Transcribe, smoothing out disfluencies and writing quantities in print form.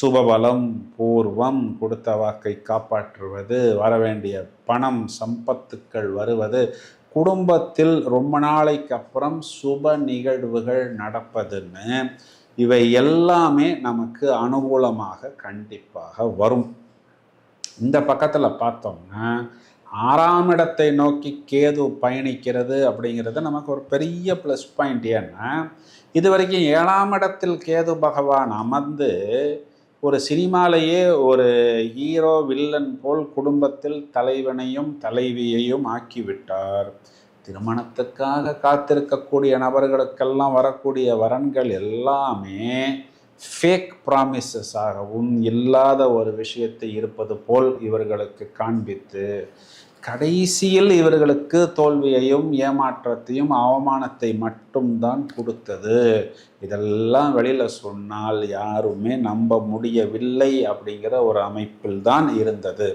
சுபபலம் பூர்வம், கொடுத்த வாக்கை காப்பாற்றுவது, வரவேண்டிய பணம் சம்பத்துக்கள் வருவது, குடும்பத்தில் ரொம்ப நாளைக்கு அப்புறம் சுப நிகழ்வுகள் நடப்பதுன்னு இவை எல்லாமே நமக்கு அனுகூலமாக கண்டிப்பாக வரும். இந்த பக்கத்தில் பார்த்தோம்னா 6ஆம் இடத்தை நோக்கி கேது பயணிக்கிறது அப்படிங்கிறது நமக்கு ஒரு பெரிய ப்ளஸ் பாயிண்ட். ஏன்னா இது வரைக்கும் 7ஆம் இடத்தில் கேது பகவான் அமர்ந்து ஒரு சினிமாலேயே ஒரு ஹீரோ வில்லன் போல் குடும்பத்தில் தலைவனையும் தலைவியையும் ஆக்கிவிட்டார். திருமணத்துக்காக காத்திருக்கக்கூடிய நபர்களுக்கெல்லாம் வரக்கூடிய வரன்கள் எல்லாமே ஃபேக் ப்ராமிசஸ் ஆகவும் இல்லாத ஒரு விஷயத்தை இருப்பது போல் இவர்களுக்கு காண்பித்து கடைசியில் இவர்களுக்கு தோல்வியையும் ஏமாற்றத்தையும் அவமானத்தை மட்டும்தான் கொடுத்தது. இதெல்லாம் வெளியில் சொன்னால் யாருமே நம்ப முடியவில்லை அப்படிங்கிற ஒரு அமைப்பில் தான் இருந்தது.